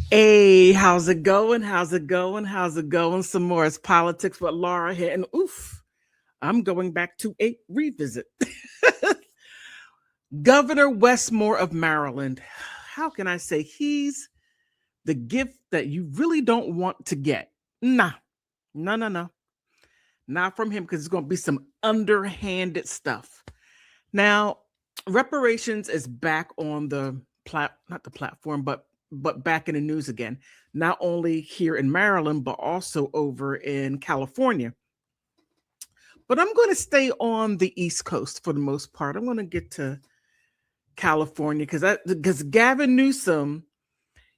Hey, how's it going? How's it going? How's it going? Some more is politics with Laura here. And oof, I'm going back to a revisit. Governor Wes Moore of Maryland. How can I say he's the gift that you really don't want to get? Nah, no. Not from him because it's going to be some underhanded stuff. Now, reparations is back on the not the platform, but back in the news again. Not only here in Maryland, but also over in California. But I'm going to stay on the East Coast for the most part. I'm going to get to California because Gavin Newsom,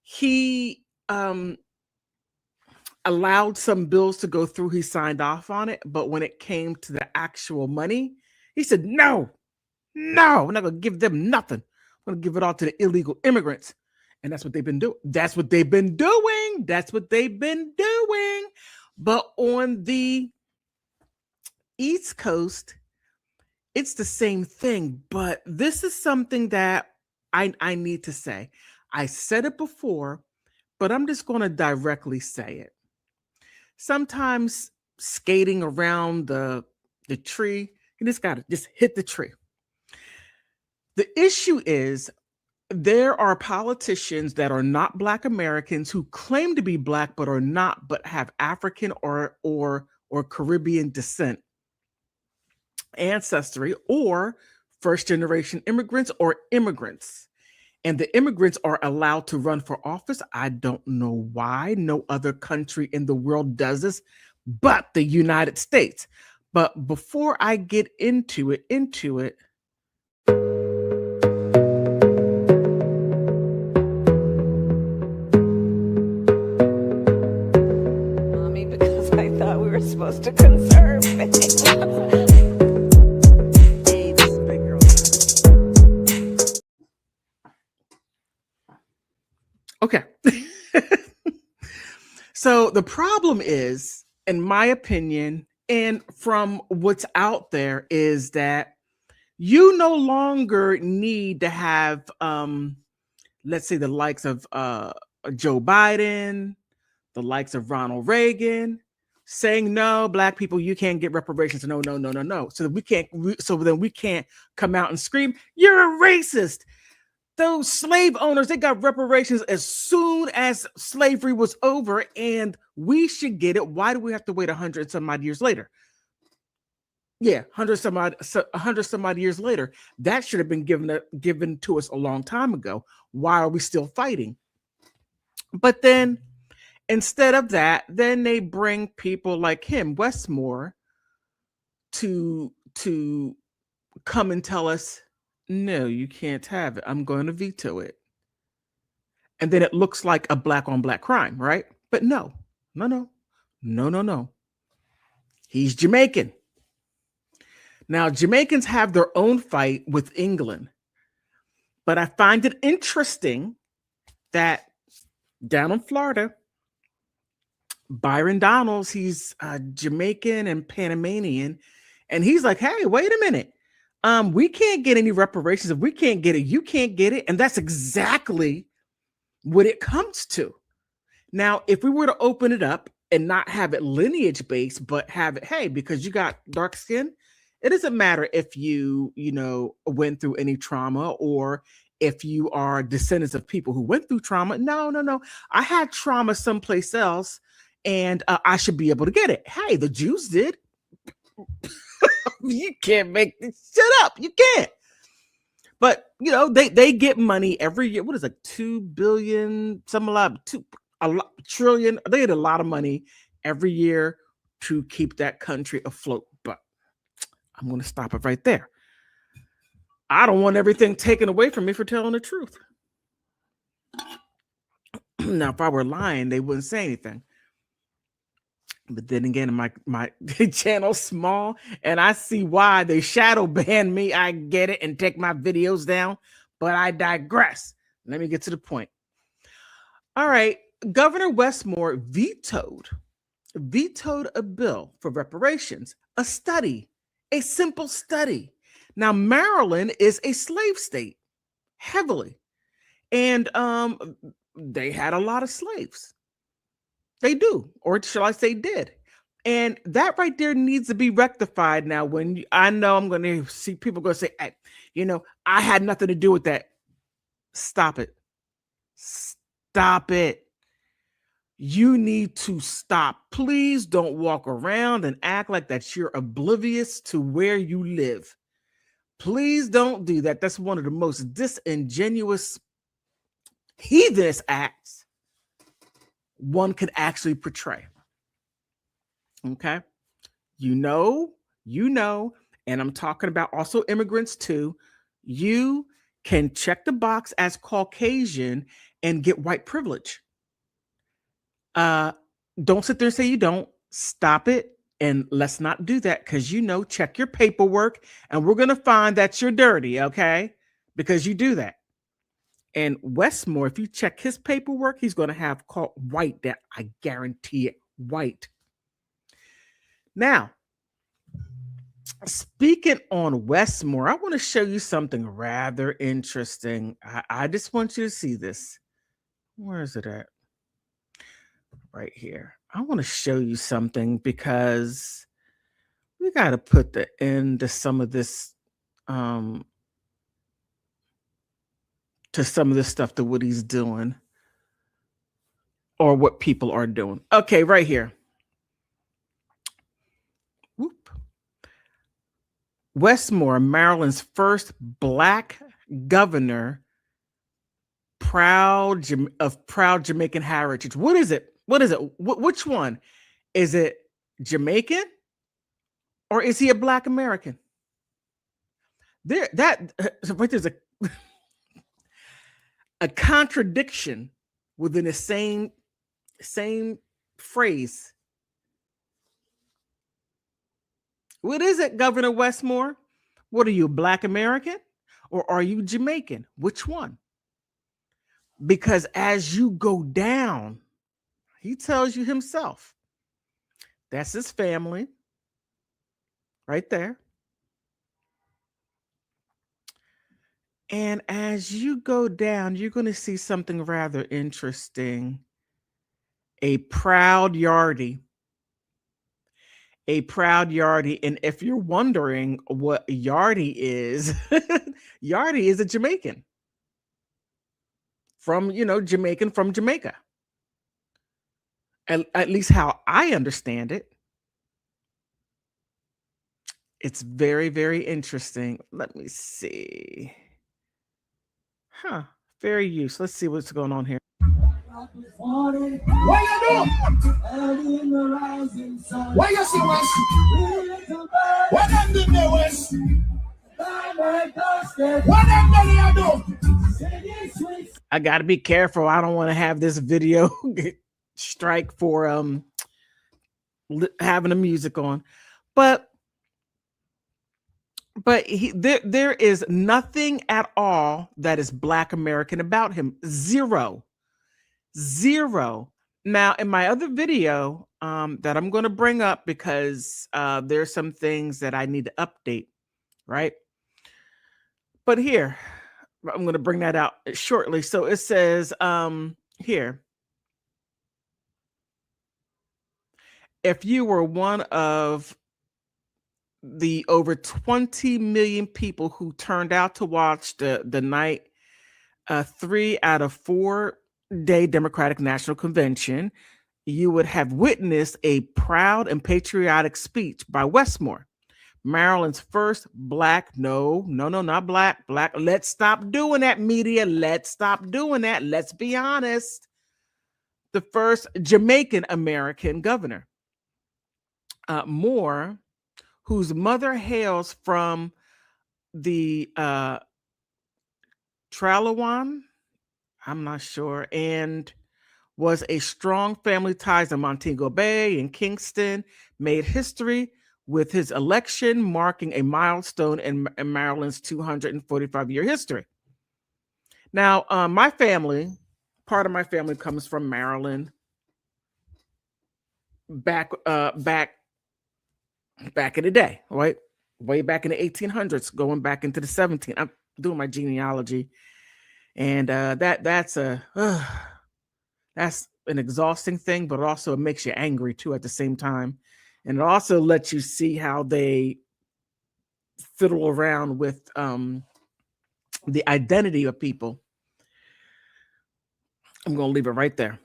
he allowed some bills to go through. He signed off on it, but when it came to the actual money, he said, no, we're not going to give them nothing. We're going to give it all to the illegal immigrants. And that's what they've been doing. That's what they've been doing. But on the East Coast, it's the same thing. But this is something that I need to say. I said it before, but I'm just going to directly say it. Sometimes skating around the tree, you just got to just hit the tree. The issue is there are politicians that are not Black Americans who claim to be Black but are not, but have African or Caribbean descent, ancestry, or first generation immigrants or immigrants. And the immigrants are allowed to run for office. I don't know why no other country in the world does this but the United States. But before I get into it, Mommy, because I thought we were supposed to conserve it. Okay. So the problem is, in my opinion, and from what's out there, is that you no longer need to have, let's say, the likes of Joe Biden, the likes of Ronald Reagan, saying no, Black people, you can't get reparations. No. So then we can't come out and scream, you're a racist. Those slave owners, they got reparations as soon as slavery was over, and we should get it. Why do we have to wait 100 some odd years later? Yeah, 100 some odd years later. That should have been given to us a long time ago. Why are we still fighting? But then instead of that, then they bring people like him, Wes Moore, to come and tell us, no, you can't have it. I'm going to veto it. And then it looks like a Black on Black crime, right? But no. He's Jamaican. Now, Jamaicans have their own fight with England. But I find it interesting that down in Florida, Byron Donalds, he's Jamaican and Panamanian. And he's like, hey, wait a minute. We can't get any reparations. If we can't get it, you can't get it. And that's exactly what it comes to. Now, if we were to open it up and not have it lineage based, but have it, hey, because you got dark skin, it doesn't matter if you went through any trauma or if you are descendants of people who went through trauma. No. I had trauma someplace else and I should be able to get it. Hey, the Jews did. You can't make this shit up. You can't. But they get money every year. What is it? 2 billion, a lot trillion. They get a lot of money every year to keep that country afloat. But I'm going to stop it right there. I don't want everything taken away from me for telling the truth. Now, if I were lying, they wouldn't say anything. But then again, my channel's small, and I see why they shadow ban me. I get it and take my videos down, but I digress. Let me get to the point. All right, Governor Wes Moore vetoed a bill for reparations, a simple study. Now, Maryland is a slave state, heavily. And they had a lot of slaves. They do, or shall I say did. And that right there needs to be rectified now. I know I'm going to see people going to say, hey, I had nothing to do with that. Stop it. Stop it. You need to stop. Please don't walk around and act like that you're oblivious to where you live. Please don't do that. That's one of the most disingenuous, heathenish acts one could actually portray. Okay? You know, and I'm talking about also immigrants too. You can check the box as Caucasian and get white privilege. Don't sit there and say you don't. Stop it. And let's not do that, because check your paperwork and we're going to find that you're dirty, okay? Because you do that. And Wes Moore, if you check his paperwork, he's going to have called white, that I guarantee it, white. Now, speaking on Wes Moore, I want to show you something rather interesting. I just want you to see this. Where is it at? Right here. I want to show you something because we got to put the end to some of this, to some of this stuff, to what he's doing or what people are doing. Okay, right here. Whoop. Wes Moore, Maryland's first Black governor, proud Jamaican heritage. What is it? Which one? Is it Jamaican or is he a Black American? There's a contradiction within the same phrase. What is it, Governor Wes Moore? What are you, Black American or are you Jamaican? Which one? Because as you go down, he tells you himself, that's his family right there. And as you go down, you're going to see something rather interesting. A proud yardie. A proud yardie. And if you're wondering what yardie is, yardie is a Jamaican. From, Jamaican from Jamaica. At least how I understand it. It's very, very interesting. Let me see. Very useful. Let's see what's going on here. What you do? Why you see West? What them did there, West? What them did do? I got to be careful. I don't want to have this video strike for having the music on, but there is nothing at all that is Black American about him. Zero. Now, in my other video that I'm going to bring up, because there's some things that I need to update, right? But here, I'm going to bring that out shortly. So it says here, if you were one of the over 20 million people who turned out to watch the night 3 out of 4 day Democratic National Convention, you would have witnessed a proud and patriotic speech by Wes Moore, Maryland's first Black, no, not Black. Let's stop doing that, media. Let's stop doing that. Let's be honest. The first Jamaican American governor. Moore, whose mother hails from the Tralawan, I'm not sure, and was a strong family ties in Montego Bay and Kingston, made history with his election, marking a milestone in Maryland's 245-year history. Now, my family, part of my family comes from Maryland. Back in the day, right? Way back in the 1800s, going back into the 1700s. I'm doing my genealogy And that's an exhausting thing, but also it makes you angry too at the same time. And it also lets you see how they fiddle around with the identity of people. I'm going to leave it right there.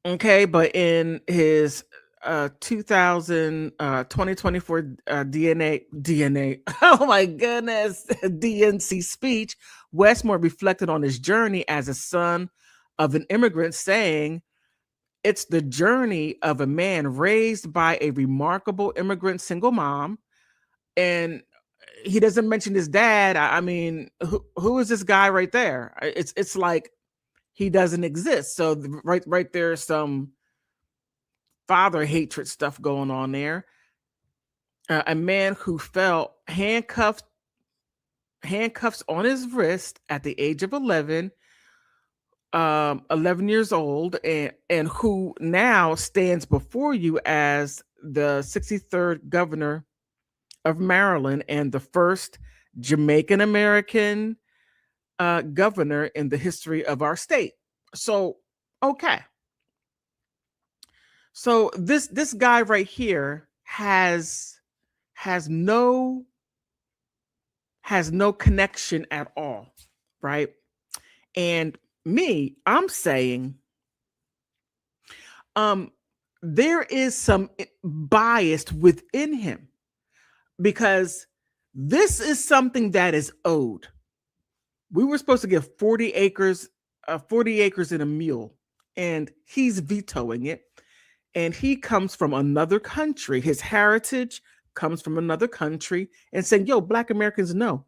Okay, but in his 2024 DNA, oh my goodness, DNC speech, Wes Moore reflected on his journey as a son of an immigrant, saying, "It's the journey of a man raised by a remarkable immigrant single mom." And he doesn't mention his dad. I mean, who is this guy right there? It's like he doesn't exist. So right there's some father hatred stuff going on there. A man who felt handcuffs on his wrist at the age of 11 years old, and who now stands before you as the 63rd governor of Maryland and the first Jamaican American governor in the history of our state. So, okay. So this guy right here has no connection at all, right? And I'm saying there is some bias within him, because this is something that is owed. We were supposed to give 40 acres in a mule, and he's vetoing it. And he comes from another country. His heritage comes from another country, and saying, yo, Black Americans, no.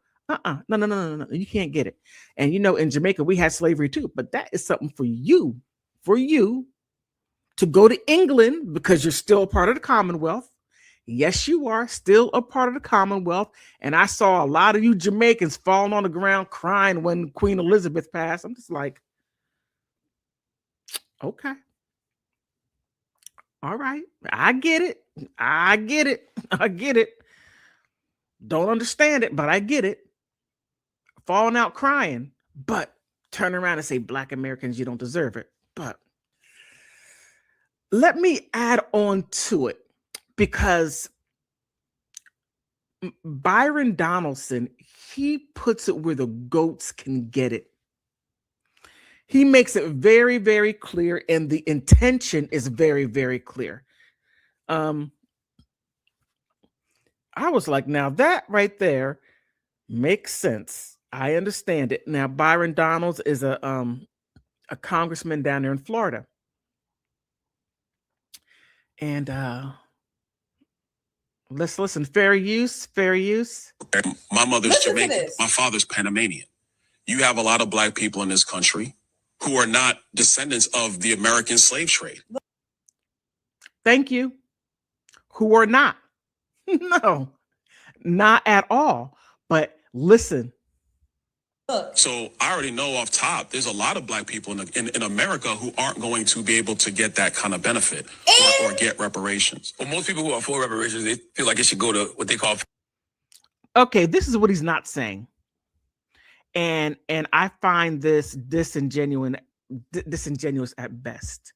No, you can't get it. And in Jamaica, we had slavery too, but that is something for you to go to England, because you're still a part of the Commonwealth. Yes, you are still a part of the Commonwealth. And I saw a lot of you Jamaicans falling on the ground crying when Queen Elizabeth passed. I'm just like, okay. All right. I get it. Don't understand it, but I get it. Falling out crying, but turn around and say, Black Americans, you don't deserve it. But let me add on to it, because Byron Donaldson, he puts it where the goats can get it. He makes it very, very clear, and the intention is very, very clear. I was like, now that right there makes sense. I understand it. Now, Byron Donalds is a congressman down there in Florida. And let's listen. Fair use. My mother's Jamaican. My father's Panamanian. You have a lot of Black people in this country who are not descendants of the American slave trade. Thank you. Who are not. No, not at all. But listen. So I already know off top, there's a lot of Black people in America who aren't going to be able to get that kind of benefit or get reparations. Well, most people who are for reparations, they feel like it should go to what they call. Okay, this is what he's not saying. And I find this disingenuous at best.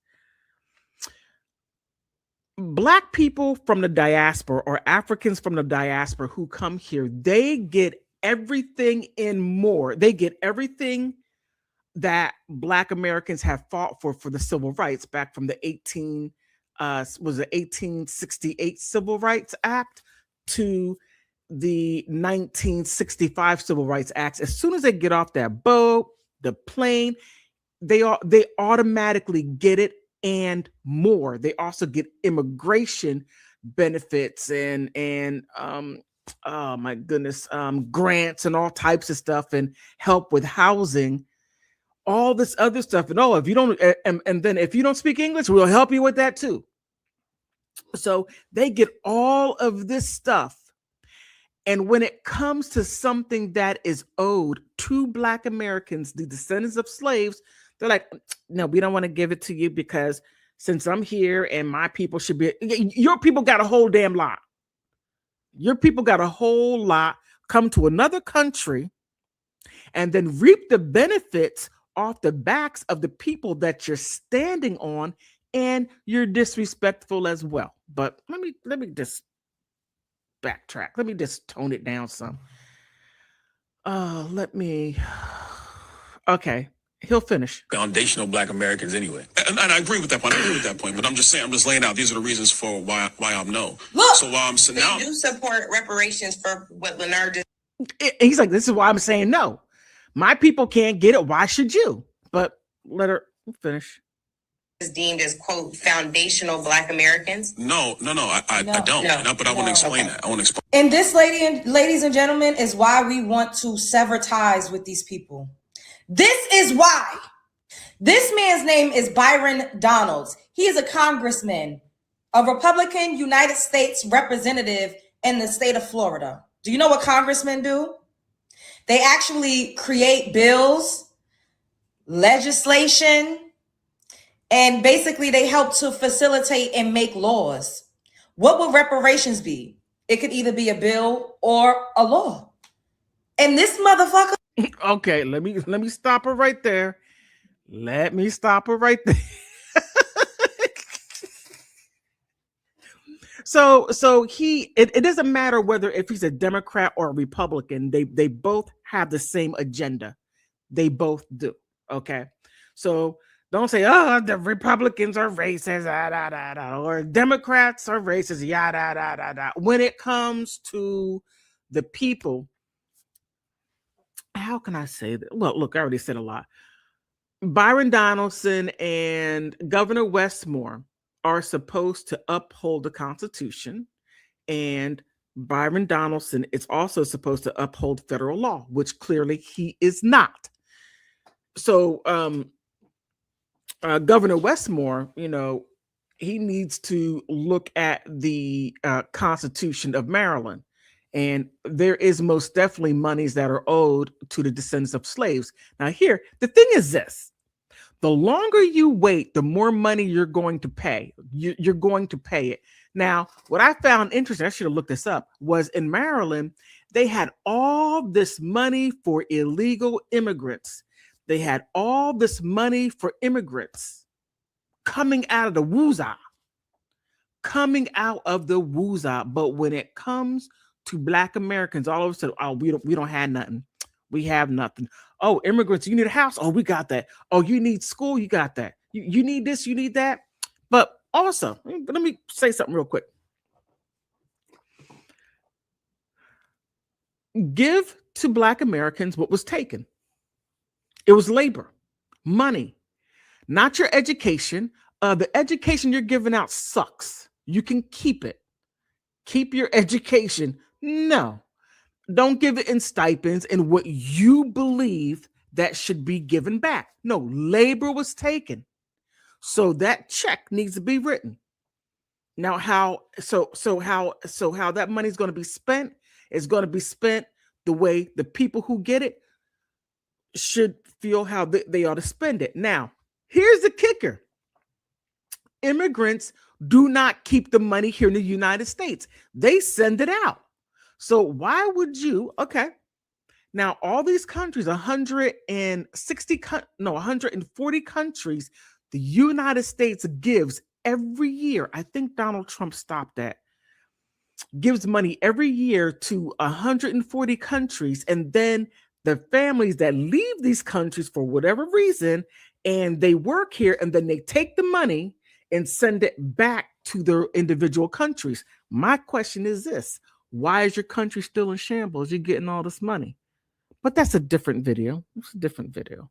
Black people from the diaspora, or Africans from the diaspora who come here, they get everything and more. They get everything that Black Americans have fought for the civil rights back from the 1868 Civil Rights Act to the 1965 Civil Rights Act. As soon as they get off that boat, the plane, they automatically get it and more. They also get immigration benefits and oh my goodness, grants and all types of stuff, and help with housing, all this other stuff. And if you don't, and then if you don't speak English, we'll help you with that too. So they get all of this stuff. And when it comes to something that is owed to Black Americans, the descendants of slaves, they're like, no, we don't want to give it to you, because since I'm here and my people should be, your people got a whole damn lot. Your people got a whole lot, come to another country and then reap the benefits off the backs of the people that you're standing on, and you're disrespectful as well. But let me just backtrack. Let me just tone it down some. Okay, he'll finish. Foundational Black Americans anyway. And I agree with that point. But I'm just saying, I'm just laying out, these are the reasons for why I'm no. Look, so while I'm so now they do support reparations for what Leonard just. He's like, this is why I'm saying no. My people can't get it. Why should you? But let her finish. Is deemed as, quote, foundational Black Americans? No, I don't. No. But I want to explain that. I want to explain. And this, ladies and gentlemen, is why we want to sever ties with these people. This is why. This man's name is Byron Donalds. He is a congressman, a Republican United States representative in the state of Florida. Do you know what congressmen do? They actually create bills, legislation, and basically they help to facilitate and make laws. What would reparations be? It could either be a bill or a law. And this motherfucker. Okay, let me stop her right there. Let me stop her right there. So it doesn't matter whether if he's a Democrat or a Republican, they both have the same agenda. They both do. Okay. So don't say, oh, the Republicans are racist, or Democrats are racist, yada. When it comes to the people, how can I say that? Well, look, I already said a lot. Byron Donaldson and Governor Wes Moore are supposed to uphold the Constitution, and Byron Donaldson is also supposed to uphold federal law, which clearly he is not. So Governor Wes Moore, he needs to look at the Constitution of Maryland, and there is most definitely monies that are owed to the descendants of slaves. Now here, the thing is this. The longer you wait, the more money you're going to pay. You're going to pay it. Now, what I found interesting, I should have looked this up, was in Maryland, they had all this money for illegal immigrants. They had all this money for immigrants coming out of the woozah. But when it comes to Black Americans, all of a sudden, oh, we don't have nothing. We have nothing. Oh, immigrants, you need a house. Oh, we got that. Oh, you need school. You got that. You need this. You need that. But also, let me say something real quick. Give to Black Americans what was taken. It was labor, money, not your education. The education you're giving out sucks. You can keep it. Keep your education. No. Don't give it in stipends and what you believe that should be given back. No, labor was taken. So that check needs to be written. Now, how that money is going to be spent is going to be spent the way the people who get it should feel how they ought to spend it. Now, here's the kicker. Immigrants do not keep the money here in the United States. They send it out. So why would you? Okay. Now, all these countries, 140 countries, the United States gives every year. I think Donald Trump stopped that. Gives money every year to 140 countries. And then the families that leave these countries for whatever reason, and they work here, and then they take the money and send it back to their individual countries. My question is this. Why is your country still in shambles? You're getting all this money. But that's a different video. It's a different video.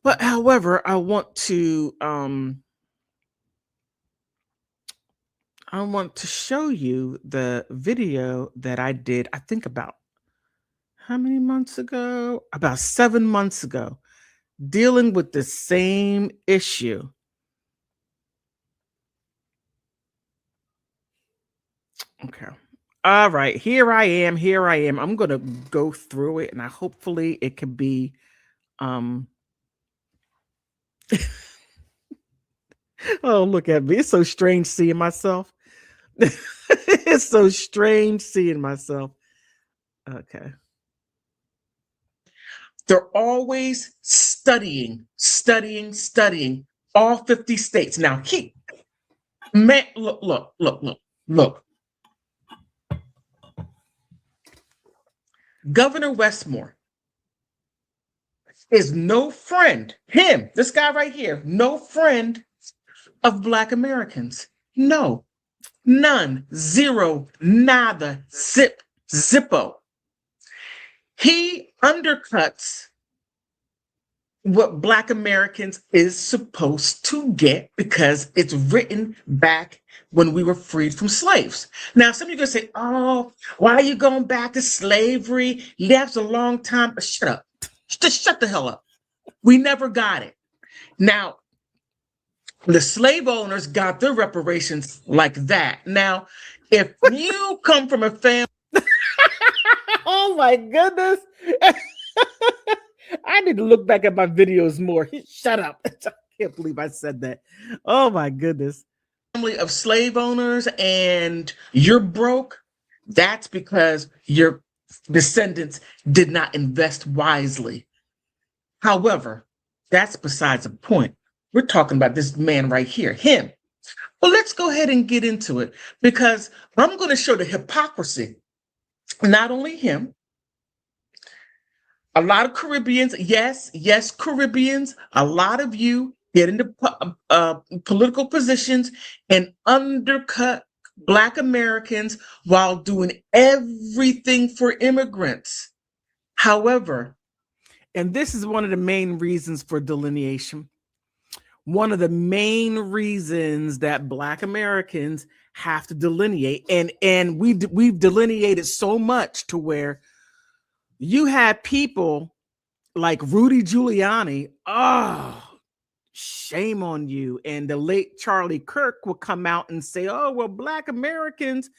But however, I want to show you the video that I did, I think about how many months ago? About 7 months ago, dealing with the same issue. Okay. All right, here I am. I'm going to go through it, and hopefully it can be oh, look at me. It's so strange seeing myself. It's so strange seeing myself. Okay. They're always studying all 50 states. Now, look. Governor Wes Moore is no friend, this guy right here, no friend of Black Americans. No, none, zero, nada, zippo. He undercuts what Black Americans is supposed to get because it's written back when we were freed from slaves. Now, some of you are going to say, oh, why are you going back to slavery? That's a long time. Shut up. Just shut the hell up. We never got it. Now, the slave owners got their reparations like that. Now, if you come from a family... Oh, my goodness. I need to look back at my videos more. Shut up. I can't believe I said that. Oh, my goodness. Family of slave owners and you're broke, that's because your descendants did not invest wisely. However, that's besides the point. We're talking about this man right here, him. Well, let's go ahead and get into it because I'm going to show the hypocrisy. Not only him, a lot of Caribbeans, yes, Caribbeans, a lot of you get into political positions and undercut Black Americans while doing everything for immigrants. However, and this is one of the main reasons for delineation, one of the main reasons that Black Americans have to delineate, and we've delineated so much to where you had people like Rudy Giuliani. Oh, shame on you. And the late Charlie Kirk would come out and say, oh, well, Black Americans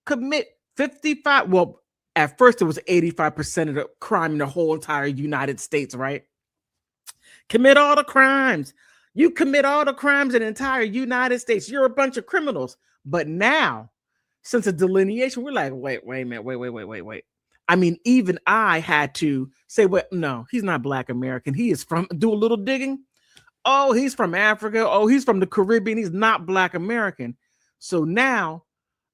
commit 55. Well, at first it was 85% of the crime in the whole entire United States, right? Commit all the crimes. You commit all the crimes in the entire United States. You're a bunch of criminals. But now, since the delineation, we're like, wait a minute. I mean, even I had to say, well, no, he's not Black American. He is from, do a little digging. Oh, he's from Africa. Oh, he's from the Caribbean. He's not Black American. So now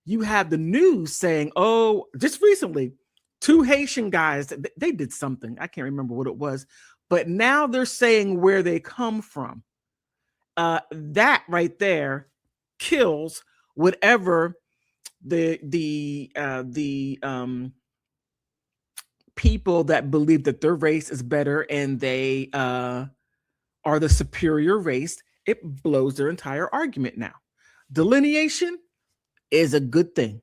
you have the news saying, oh, just recently, 2 Haitian guys, they did something. I can't remember what it was, but now they're saying where they come from. That right there kills whatever the people that believe that their race is better and they are the superior race. It blows their entire argument now. Delineation is a good thing.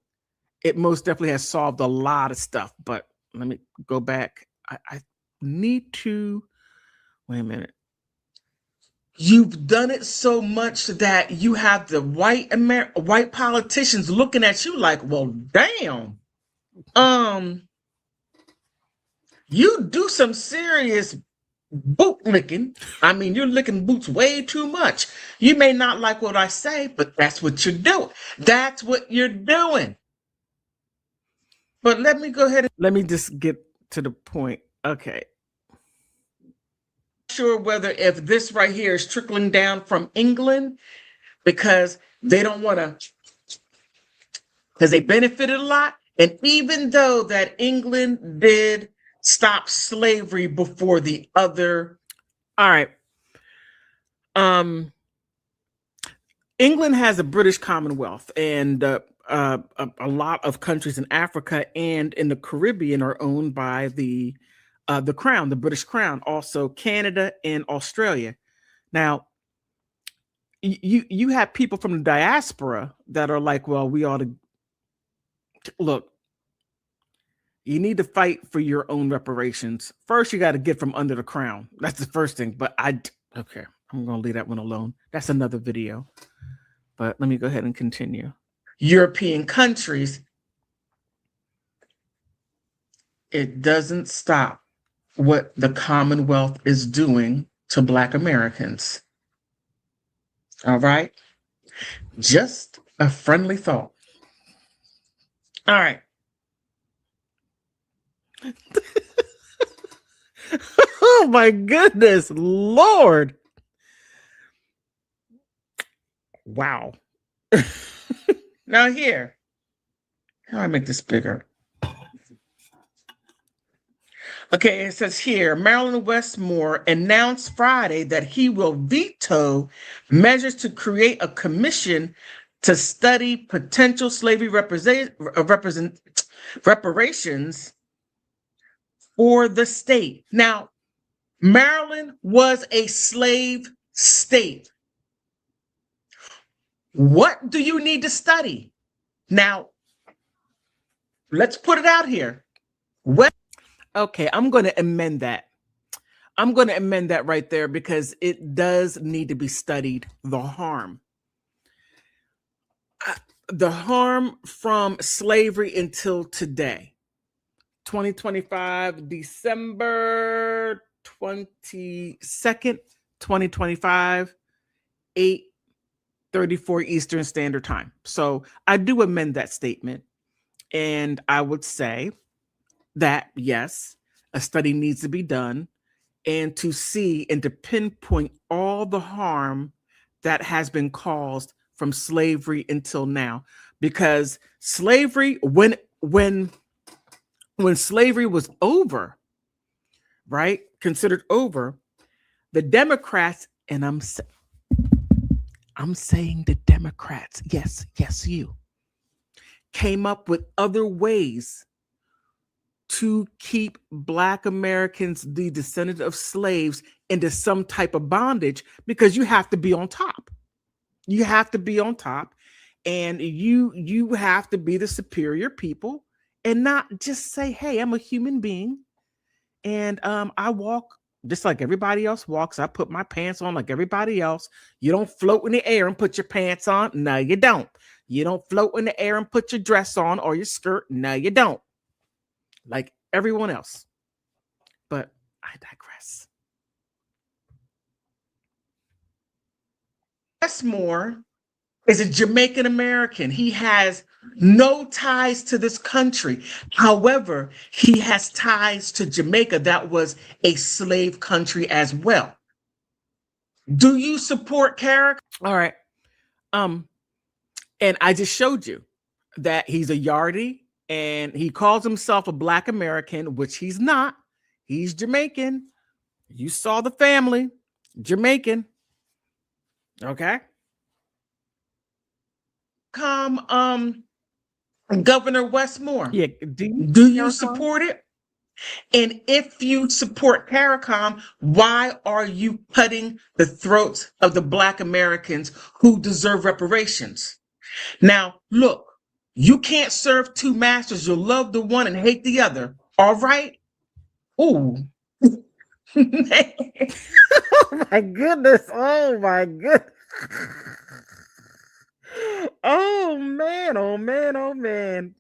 It most definitely has solved a lot of stuff, but let me go back. I need to, wait a minute. You've done it so much that you have the white politicians looking at you like, well, damn. You do some serious boot licking. I mean, you're licking boots way too much. You may not like what I say, but that's what you're doing. That's what you're doing. But let me go ahead and let me just get to the point. Okay. Sure whether if this right here is trickling down from England because they don't want to, because they benefited a lot. And even though that England did stop slavery before the other. All right. England has a British Commonwealth, and a lot of countries in Africa and in the Caribbean are owned by the Crown, the British Crown, also Canada and Australia. Now, you have people from the diaspora that are like, well, we ought to look. You need to fight for your own reparations. First, you got to get from under the crown. That's the first thing. But okay, I'm going to leave that one alone. That's another video. But let me go ahead and continue. European countries, it doesn't stop what the Commonwealth is doing to Black Americans. All right? Just a friendly thought. All right. Oh my goodness, Lord. Wow. Now here, how do I make this bigger? Okay, it says here, Marilyn Wes Moore announced Friday that he will veto measures to create a commission to study potential slavery reparations for the state. Now, Maryland was a slave state. What do you need to study? Now, let's put it out here. Okay, I'm going to amend that. I'm going to amend that right there because it does need to be studied, the harm. The harm from slavery until today. 2025, December 22nd, 2025, 8:34 Eastern Standard Time. So I do amend that statement. And I would say that, yes, a study needs to be done and to see and to pinpoint all the harm that has been caused from slavery until now. Because slavery, when slavery was over, right, considered over, the Democrats, and I'm saying the Democrats, yes, you, came up with other ways to keep Black Americans, the descendants of slaves, into some type of bondage, because you have to be on top. You have to be on top, and you have to be the superior people and not just say, hey, I'm a human being and I walk just like everybody else walks. I put my pants on like everybody else. You don't float in the air and put your pants on. No, you don't. You don't float in the air and put your dress on or your skirt. No, you don't. Like everyone else. But I digress. Wes Moore is a Jamaican American. He has no ties to this country. However, he has ties to Jamaica. That was a slave country as well. Do you support Carrick? All right. And I just showed you that he's a Yardie and he calls himself a Black American, which he's not. He's Jamaican. You saw the family, Jamaican. Okay. Governor Wes Moore. Yeah. Do you support it? And if you support CARICOM, why are you cutting the throats of the Black Americans who deserve reparations? Now, look, you can't serve two masters. You'll love the one and hate the other. All right? Ooh. Oh my goodness. Oh my goodness. Oh man, oh man, oh man.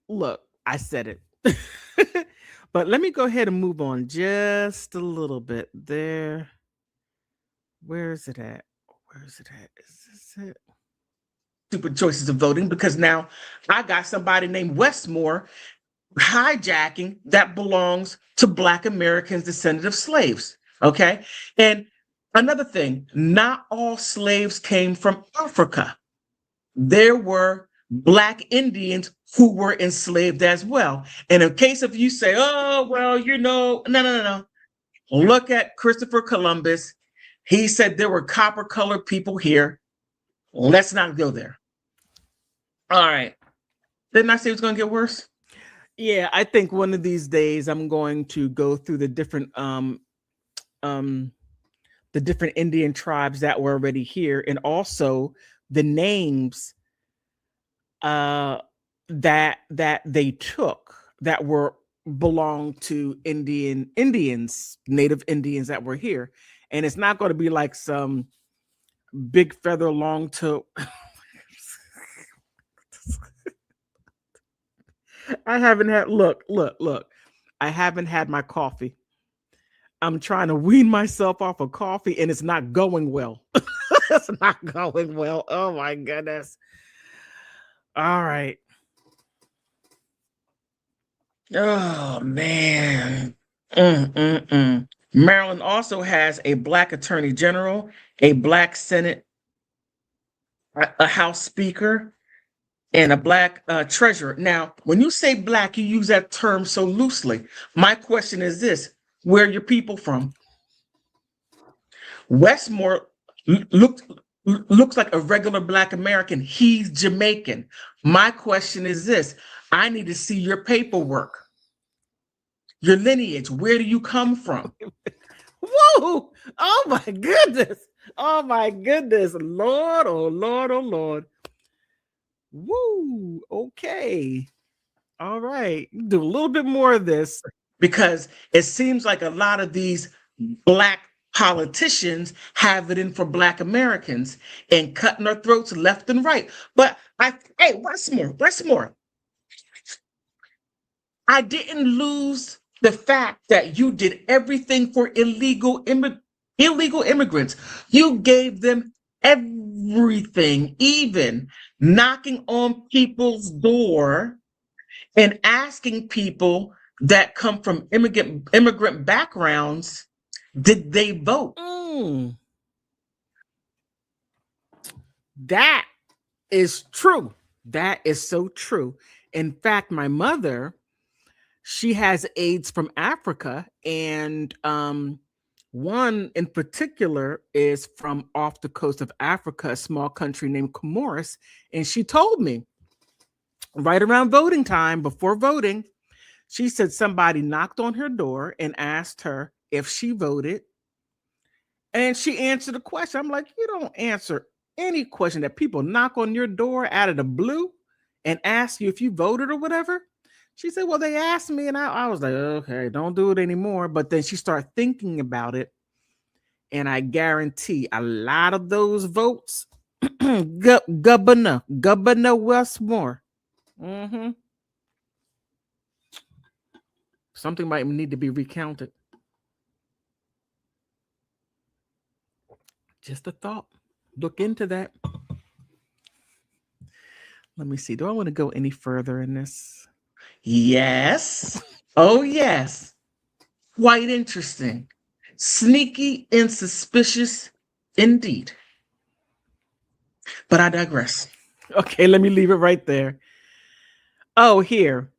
Look, I said it. But let me go ahead and move on just a little bit there. Where is it at? Where is it at? Is this it? Stupid choices of voting, because now I got somebody named Wes Moore hijacking that belongs to Black Americans descended of slaves. Okay. And another thing, not all slaves came from Africa. There were Black Indians who were enslaved as well. And in case of you say, oh, well, no. Look at Christopher Columbus. He said there were copper-colored people here. Let's not go there. All right. Didn't I say it was going to get worse? Yeah, I think one of these days I'm going to go through the different Indian tribes that were already here, and also the names that they took that belonged to Indians, Native Indians that were here. And it's not going to be like some big feather long toe. I haven't had, look. I haven't had my coffee. I'm trying to wean myself off of coffee and it's not going well. It's not going well. Oh my goodness. All right. Oh, man. Maryland also has a Black attorney general, a Black Senate, a House Speaker, and a Black treasurer. Now, when you say Black, you use that term so loosely. My question is this: where are your people from? Wes Moore looks like a regular Black American. He's Jamaican. My question is this: I need to see your paperwork, your lineage. Where do you come from? Whoa! Oh my goodness! Oh my goodness! Lord! Oh Lord! Oh Lord! Woo! Okay. All right. Do a little bit more of this because it seems like a lot of these Black politicians have it in for Black Americans and cutting their throats left and right. But hey, Wes Moore. I didn't lose the fact that you did everything for illegal immigrants. You gave them everything, even knocking on people's door and asking people that come from immigrant backgrounds, did they vote? That is true. That is so true. In fact, my mother, she has aides from Africa, and one in particular is from off the coast of Africa, a small country named Comoros, and she told me right around voting time, before voting, she said somebody knocked on her door and asked her if she voted, and she answered the question. I'm like, you don't answer any question that people knock on your door out of the blue and ask you if you voted or whatever. She said, well, they asked me, and I was like, okay, don't do it anymore. But then she started thinking about it, and I guarantee a lot of those votes, Governor Wes Moore. Something might need to be recounted. Just a thought. Look into that. Let me see. Do I want to go any further in this? Yes. Oh, yes. Quite interesting. Sneaky and suspicious indeed. But I digress. Okay, let me leave it right there. Oh, here.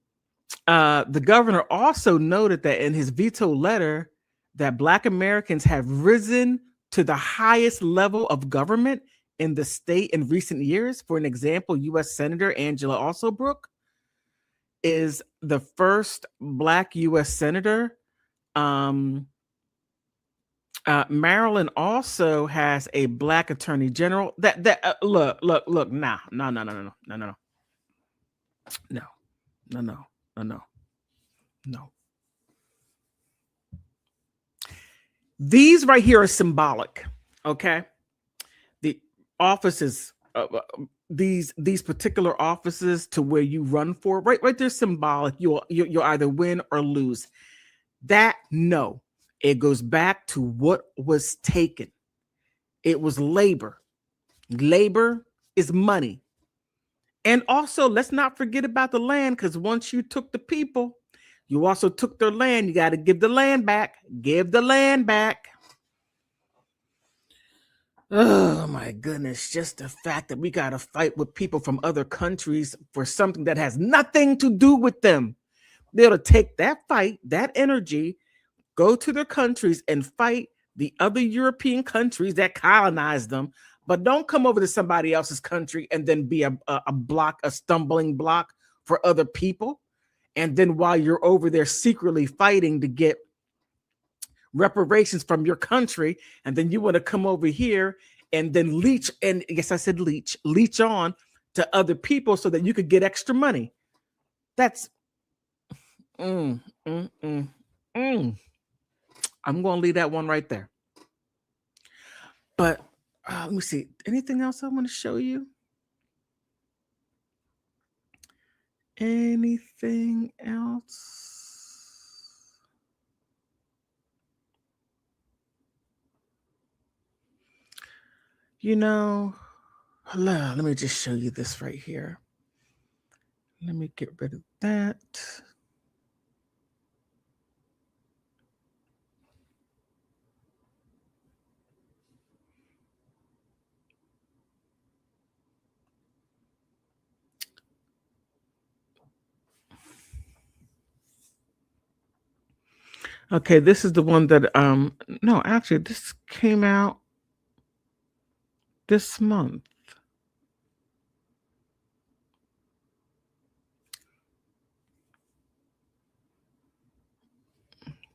The governor also noted that in his veto letter that Black Americans have risen to the highest level of government in the state in recent years. For an example, U.S. Senator Angela Alsobrook is the first Black U.S. Senator. Maryland also has a Black Attorney General. Look, no. These right here are symbolic, okay? The offices, these particular offices to where you run for, right there, symbolic. You'll either win or lose. That, no, it goes back to what was taken. It was labor. Labor is money. And also, let's not forget about the land, because once you took the people, you also took their land. You got to give the land back. Give the land back. Oh my goodness. Just the fact that we got to fight with people from other countries for something that has nothing to do with them. They'll take that fight, that energy, go to their countries and fight the other European countries that colonized them. But don't come over to somebody else's country and then be a stumbling block for other people. And then while you're over there secretly fighting to get reparations from your country, and then you want to come over here and then leech, and yes, I said leech on to other people so that you could get extra money. That's I'm going to leave that one right there. But let me see. Anything else I want to show you? Anything else? You know, let me just show you this right here. Let me get rid of that. Okay, this is the one that no, actually this came out this month.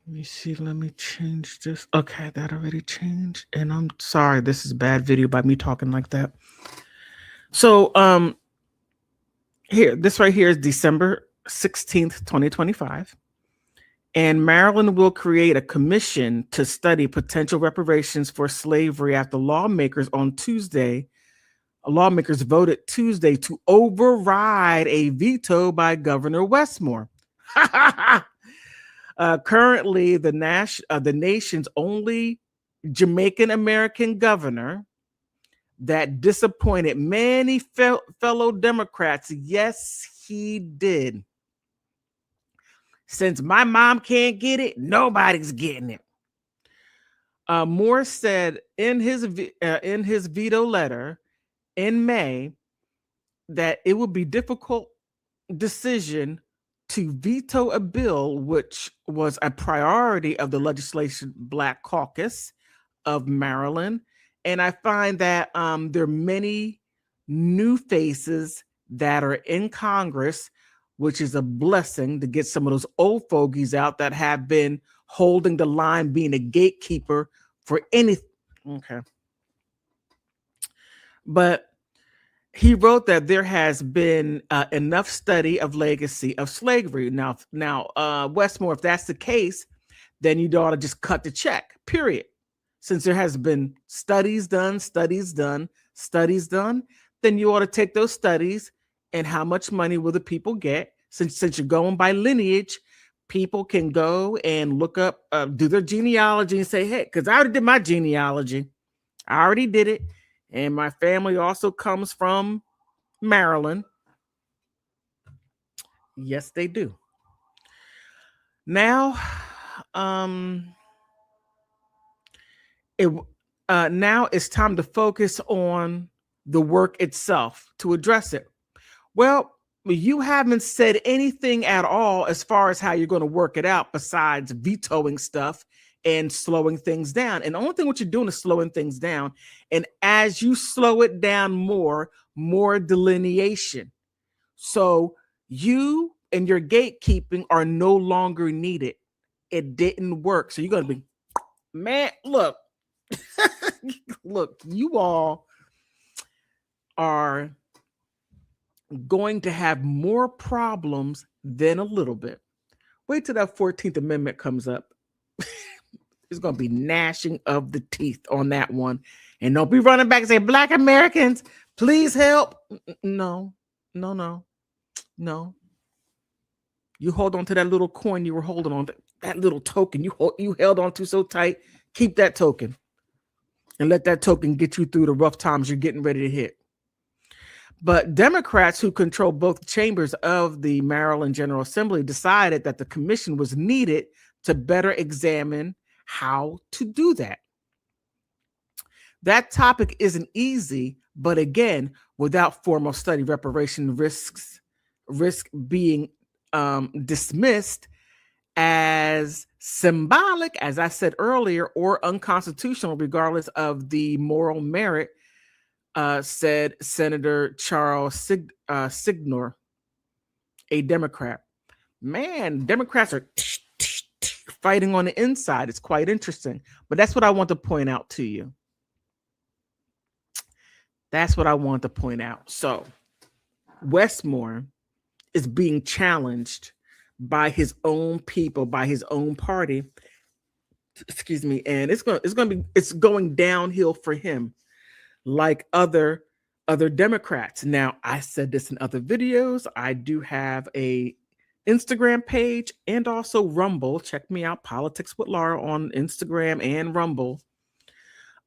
Let me see, let me change this. Okay, that already changed. And I'm sorry, this is a bad video by me talking like that. So here, this right here is December 16th, 2025. And Maryland will create a commission to study potential reparations for slavery after lawmakers voted Tuesday to override a veto by Governor Wes Moore. Currently, the nation's only Jamaican American governor that disappointed many fellow Democrats. Yes, he did. Since my mom can't get it, nobody's getting it. Moore said in his veto letter in May that it would be a difficult decision to veto a bill which was a priority of the Legislation Black Caucus of Maryland. And I find that there are many new faces that are in Congress, which is a blessing to get some of those old fogies out that have been holding the line, being a gatekeeper for anything. Okay. But he wrote that there has been enough study of legacy of slavery. Now, Wes Moore, if that's the case, then you ought to just cut the check, period. Since there has been studies done, then you ought to take those studies and how much money will the people get? Since you're going by lineage, people can go and look up, do their genealogy and say, hey, because I already did my genealogy. I already did it. And my family also comes from Maryland. Yes, they do. Now, now it's time to focus on the work itself to address it. Well, you haven't said anything at all as far as how you're going to work it out besides vetoing stuff and slowing things down. And the only thing what you're doing is slowing things down. And as you slow it down more delineation. So you and your gatekeeping are no longer needed. It didn't work. So you're going to be, man, look, look, you all are going to have more problems than a little bit. Wait till that 14th Amendment comes up. It's going to be gnashing of the teeth on that one. And don't be running back and say, Black Americans, please help. No. You hold on to that little coin you were holding on to, that little token you held on to so tight. Keep that token and let that token get you through the rough times you're getting ready to hit. But Democrats who control both chambers of the Maryland General Assembly decided that the commission was needed to better examine how to do that. That topic isn't easy, but again, without formal study, reparation risk being dismissed as symbolic, as I said earlier, or unconstitutional, regardless of the moral merit, said Senator Charles Signor, a Democrat. Man, Democrats are fighting on the inside. It's quite interesting. But that's what I want to point out to you. That's what I want to point out. So Wes Moore is being challenged by his own people, by his own party. Excuse me. And it's going downhill for him, like other Democrats. Now, I said this in other videos. I do have a Instagram page and also Rumble. Check me out, Politics with Laura, on Instagram and Rumble.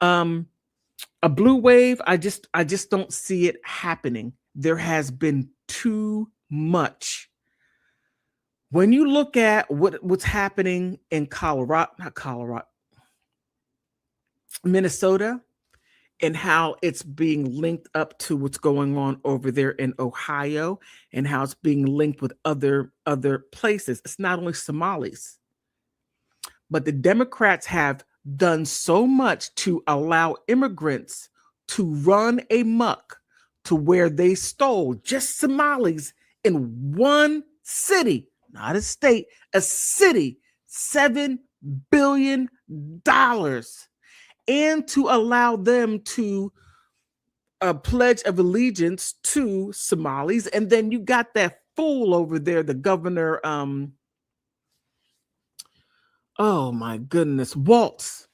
A blue wave, I just don't see it happening. There has been too much. When you look at what's happening in Minnesota, and how it's being linked up to what's going on over there in Ohio, and how it's being linked with other places. It's not only Somalis, But the Democrats have done so much to allow immigrants to run amok to where they stole just Somalis in one city, not a state, a city, $7 billion, and to allow them to a pledge of allegiance to Somalis. And then you got that fool over there, the governor, oh my goodness, Waltz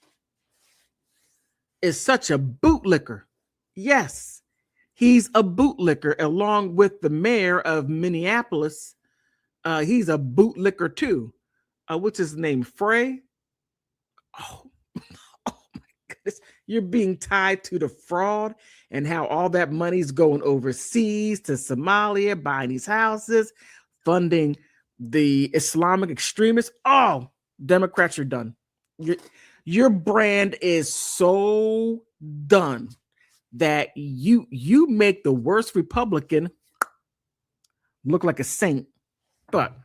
is such a bootlicker. Yes, he's a bootlicker along with the mayor of Minneapolis. He's a bootlicker too. What's his name? Frey? Oh, oh my goodness. You're being tied to the fraud and how all that money's going overseas to Somalia, buying these houses, funding the Islamic extremists. Oh, Democrats, you're done. Your brand is so done that you make the worst Republican look like a saint. But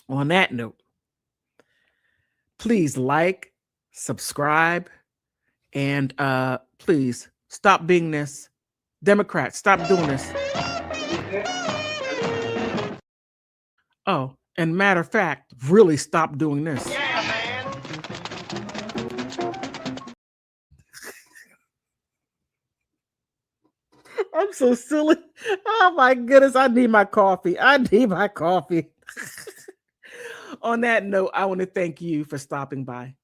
on that note, please like, subscribe, and please stop being this. Democrats, stop doing this. Oh, and matter of fact, really stop doing this. Yeah, man. I'm so silly. Oh my goodness, I need my coffee. I need my coffee. On that note, I want to thank you for stopping by.